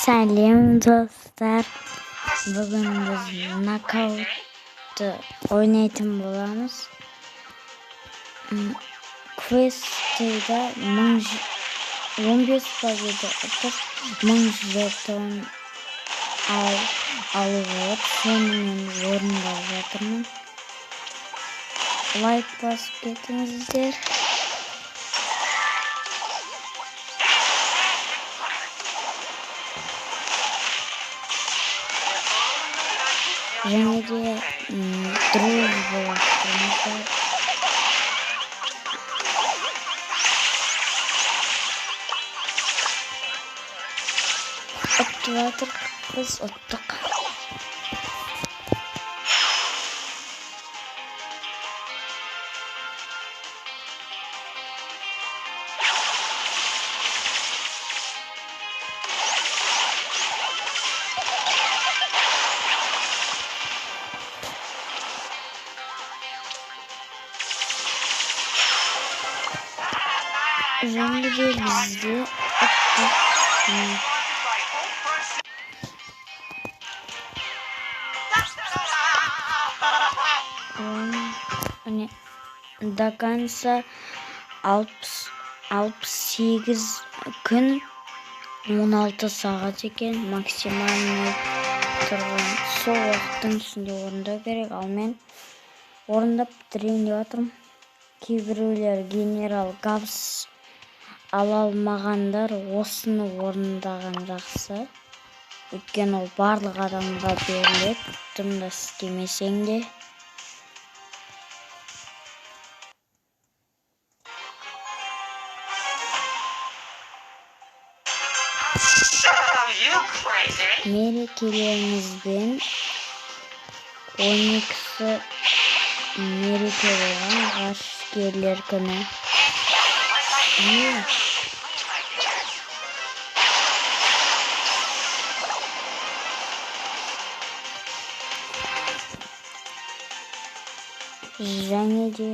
Сәлем достар. Бүгін біз нокаутты ойнайтын боламыз. Квестіде 15 победа ұтып 1000 жетон алуға сонымен орындап жатырмын. Лайк басып кетіңіздер. Және де дружба лақтырыңыздар. Ұтып жатыр, біз ұттық. Және де бізде до конца 68 күн 16 сағат екен максимальный тұрған. Сол уақыттың ішінде орындау керек, ал мен орындап бітірейін деп жатырмын. Кейбіреулер генерал Габс ала алмағандар осыны орындаған жақсы. Өйткені ол барлық адамға беріледі, дымда істемесең де. Мерекелерімізбен 12-сі мереке болған ғарышкерлер күні. Және де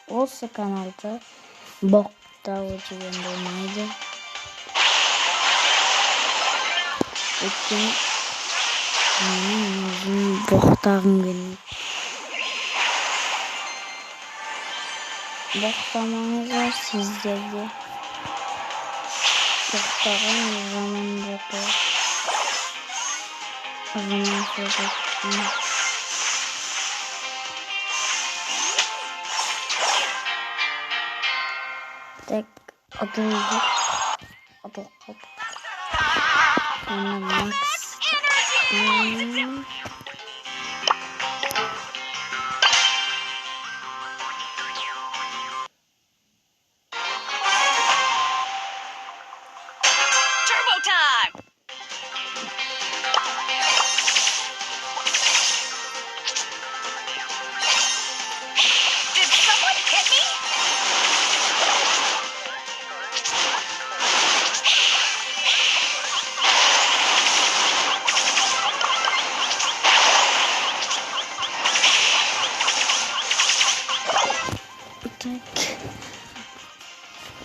осы каналды боқтау деген болмайды. Өйткені менің өзім боқтағым келмейді. Боқтамаңыздар сіздерде. Боқтаған жаман болды. Жаман сөз. Так, атылдық. Атыл қалды. Оны Макс. Turbo time! Did someone hit me?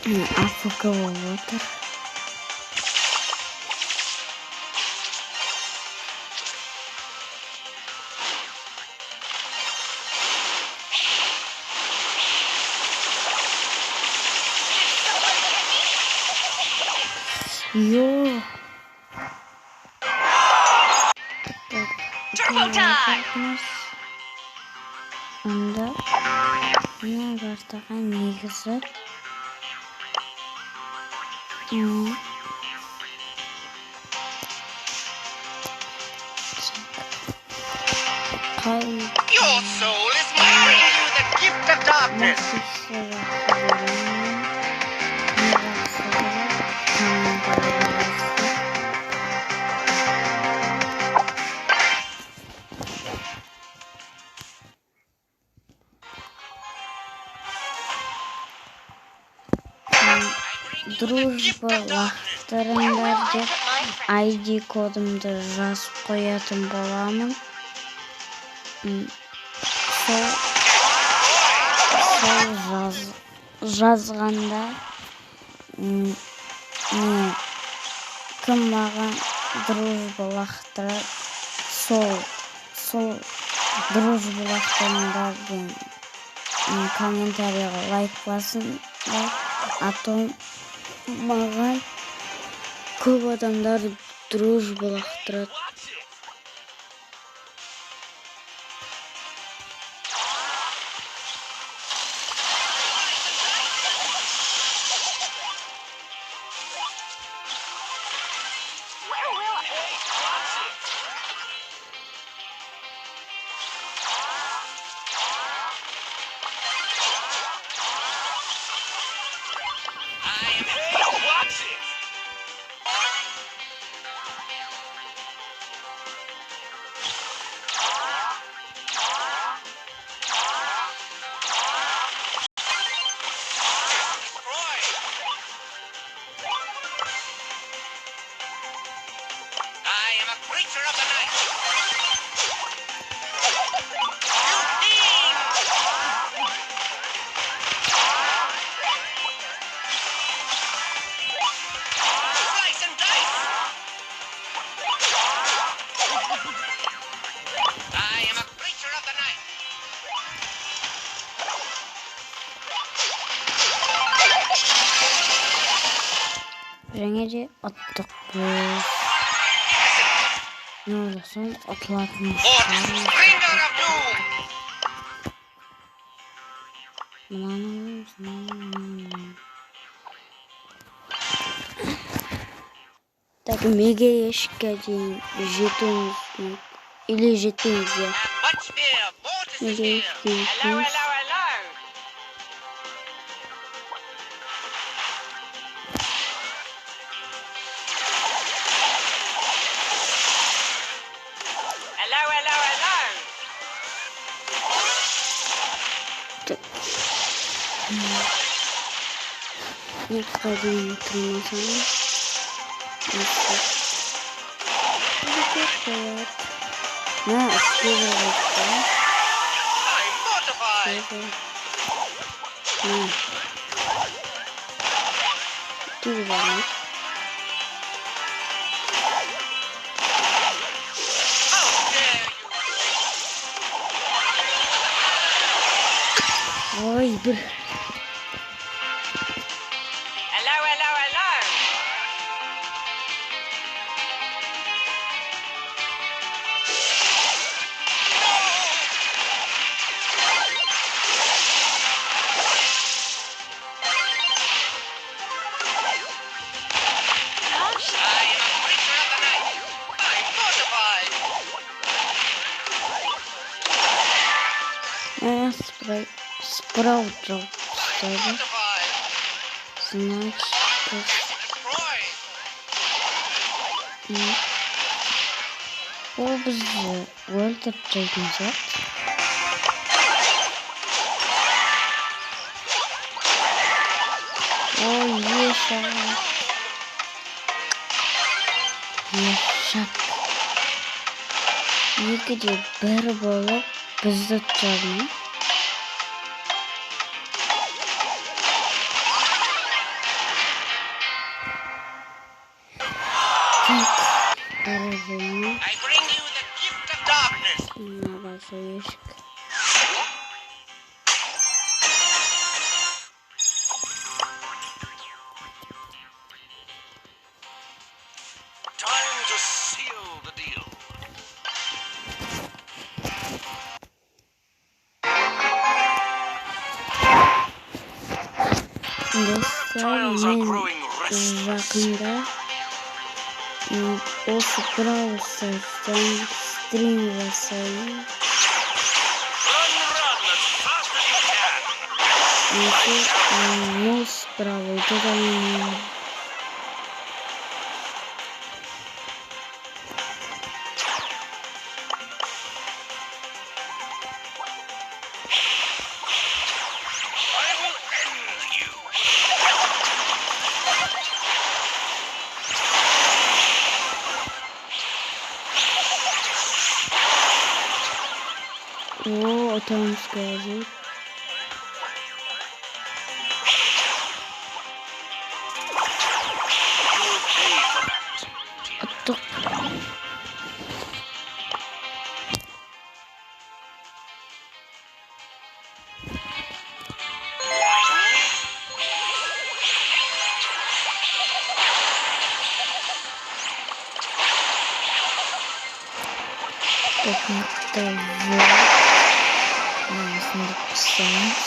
AFK болып отыр. Turbo time! Онда мына картаға негізі Your soul is married to the gift of darkness! Дружба лақтырыңдар деп ID кодымды жазып қоятын боламын. Сол жазғанда Кім маған дружба лақтырады, сол дружба лақтырымдардың комментарийға лайк басыңдар, а то маған көп адамдар дружба лақтырады. I am a creature of the night. Slice and dice. I am a creature of the night. Және де аттық біз. Ne olursun atlatmış. Bringer of doom. Так, мега ящикке дейін жетуіміз или жетпейміз ya. Much fear. Mortis is Мега here. ящикке жетпейміз. Ne kadar deyim oturmasam. Ne aslında var. I'm mortified. Dur bana. How dare you? Ay bir. Спраут стоит. Значит, ол бізді өлтіріп жейтін зат. Ой, ешак. Екі де бір болып бізді тұрмын. I bring you the gift of darkness. Большой ящик. Time to seal the deal. Достар мен жақында осы Brawl Stars'tan стрим жасаймын. Нос правый додаем. О, там скажет. Ұттық. Топнақта жоқ. Намысында пысамыз.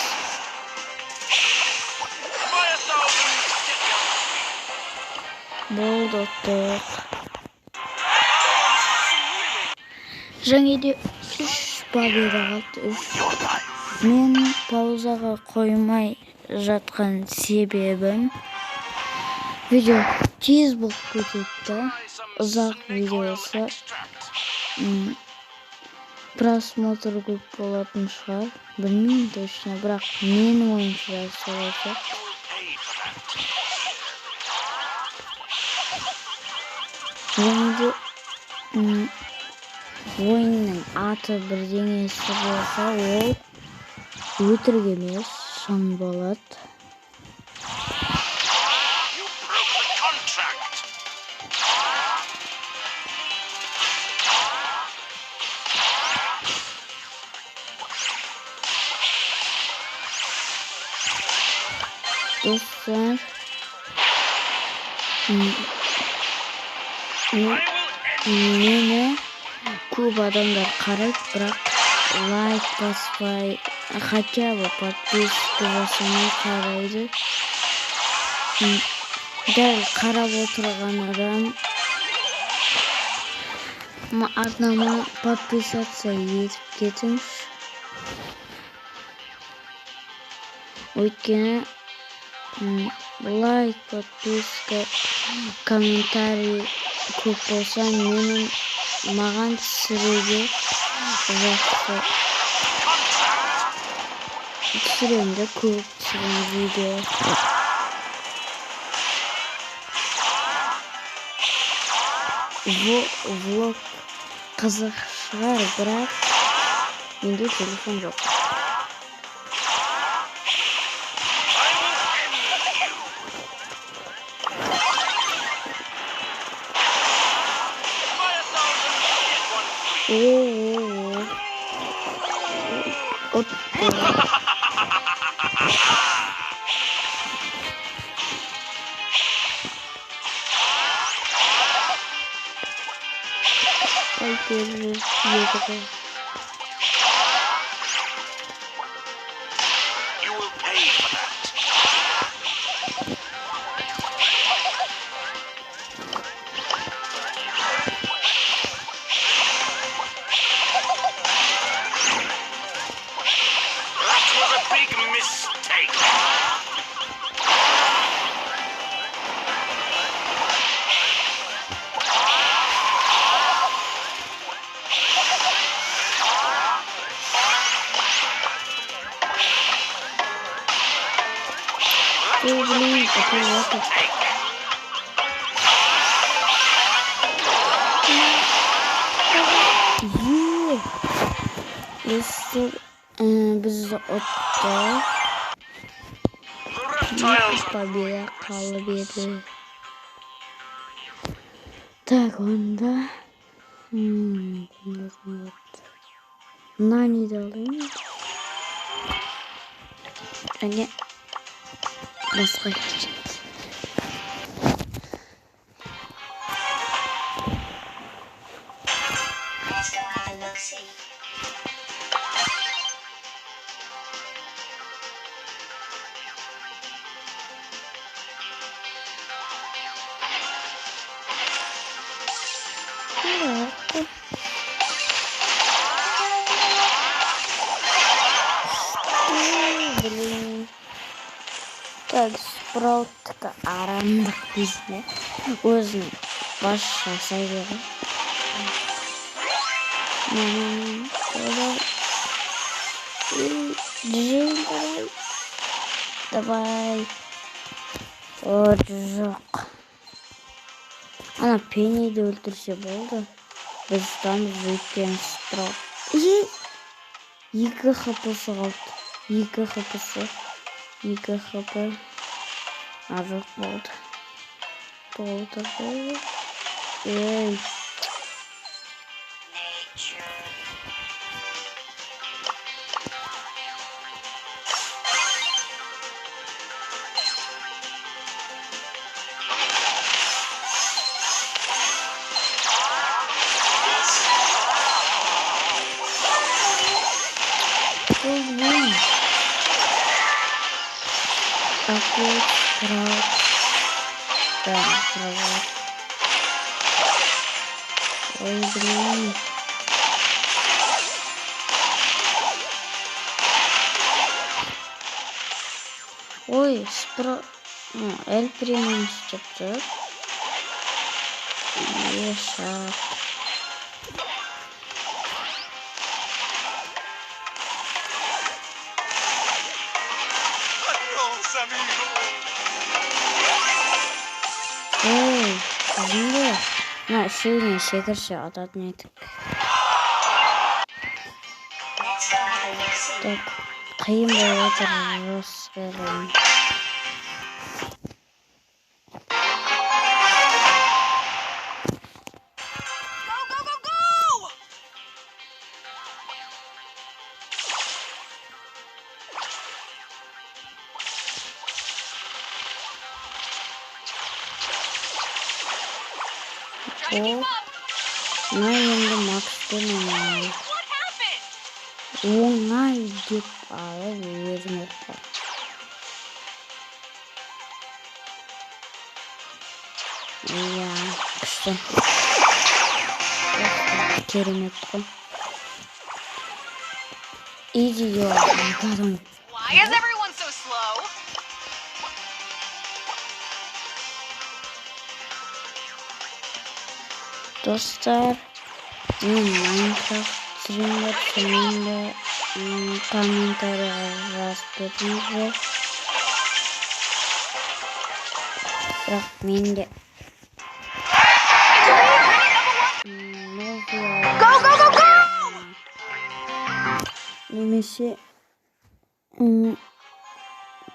Болды ұттық. Және де 3 победа қалды. 3. Мен паузаға қоймай жатқан себебім видео тез болып кетеді. Ұзақ видеосы просмотр көп болатын шығар. Білмеймін точно, бірақ менің ойымша солай сияқты. Және де ойынның аты бірдеңесі болса, ол өтірік емес, шын болады. Достар, мені көп адамдар қарайды, бірақ лайк баспай, хотя бы подписка жасамай қарайды. Дәл қарап отырған адам арнама подписаться етіп кетіңіз. Өйткені лайк, подписка, комментарий көп болса, маған түсіруге жақсы. Түсіремді, көп түсірген видео. Влог қызық шығар, бірақ менде телефон жоқ. Блин, какой опыт. Если біз отто победа қалып еді. Так, онда Нани алайын. Және басқа кетеді. Блин. Так, спраутка арамдық бізіне өзін баш жасай бері. Джейн, давай. О, жоқ. Ана Пенниді өлтірсе болды. Біз тұтамыз өйткен спраут. 2 хпсы қалды. 2 хпсы. 2 хп. А жоқ болды. Болды. Ey. Oğlum. Akıl kural. Ben kural. Oy. Ой, El Primo çıktı. Yaşa. Adiós, amigo. Ой, şimdi. Ha, şöyle şeydir adı neydi? Так, kıyım böyle Rus verelim. O ne yenge Max demiyorum. Ona git abi verme. Ya işte. Kerim yaptım. İyi diyor. Pardon. Why is everyone so slow? Dostlar, Minecraft streamler sonunda komentarı rastladığınızda bırak beni de ne oluyor? Go! Demesi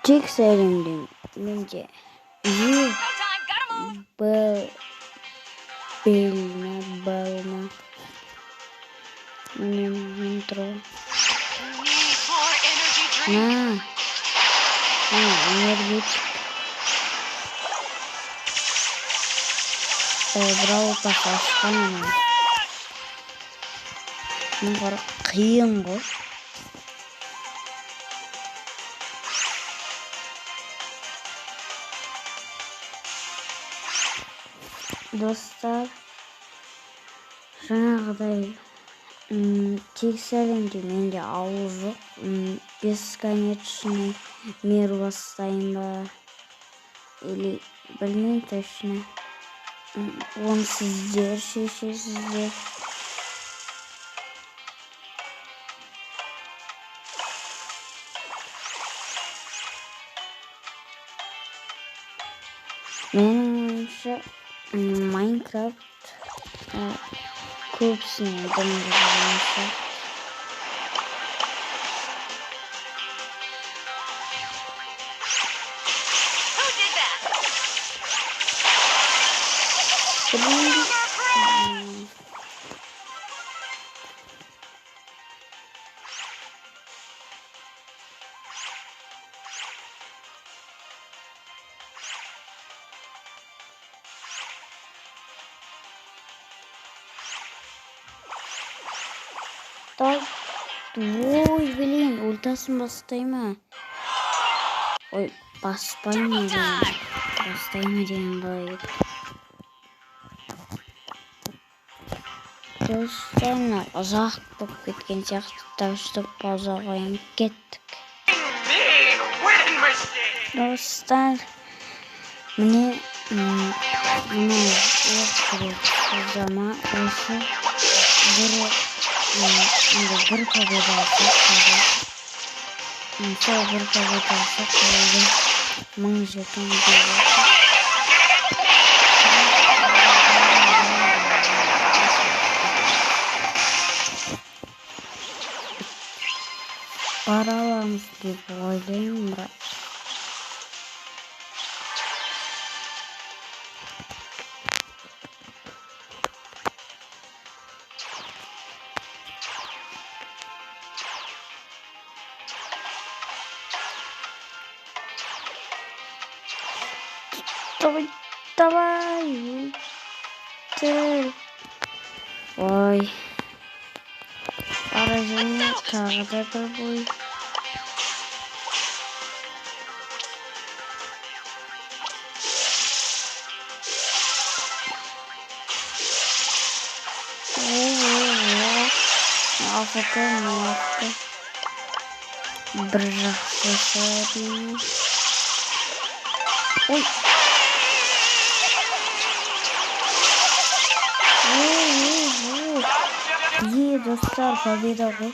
çok sevindim bence. Go time, gotta move! Balma. Intro. Need more energy drink. Enerji. Bravo paslaşkan. Ne var? Kıyım bu. Dostlar, şuna kadar тексеринде менде ауыз жоқ. Бесконечный мир бастайын ба или білмеймін точно. Оны сіздер шешесіздер. Менің ойымша Майнкрафт көбісіне дамығанша Who did that? Так, ой, блин, ультасын бастайма. Ой, баспайма деген. Бастайма деген қалай еді. Достарына ұзақ болып кеткен сияқты дауыстап пауза қоямын, кеттік. Me, win machine. Достар, міне мынау зама осы бір победа алсақ сол бір победа алсақ қалды 1000 жетон бара аламыз деп ойлаймын, бірақ Давай, давай. Ой. Поражение тағы да бір бой. Алфа. Бір жақсы сәбейміз. Ой. Достар, победа ғой.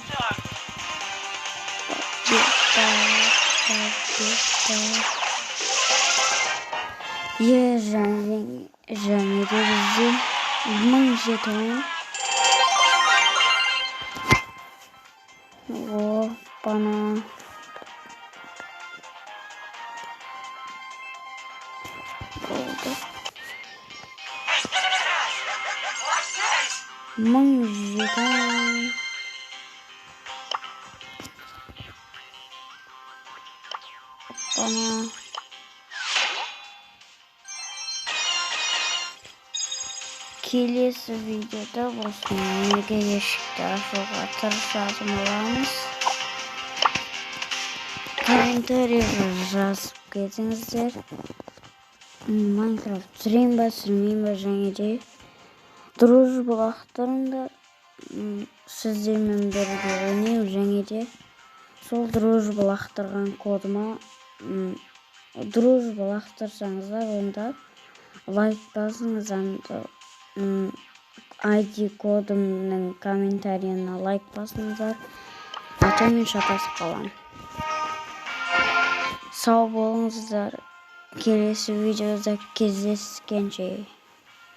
Және де бізде 1000 жетон. Опана. Болды. 1000 жетон. Опана. Келесі видеода осының неге ешікті ашуға тырысатын боламыз. Комментарийға жазып кетіңіздер. Майнкрафт сүрейін ба, сүрмейін ба, және де дружба лақтырыңдар. Сіздермен бірге ойнау, және де сол дружба лақтырған кодыма дружба лақтырсаңыздар, онда лайк басыңыздар. ID кодымның комментарийына лайк басыңыздар. Атымен шатасып қалам. Сау болыңыздар. Келесі видеода кездескенше.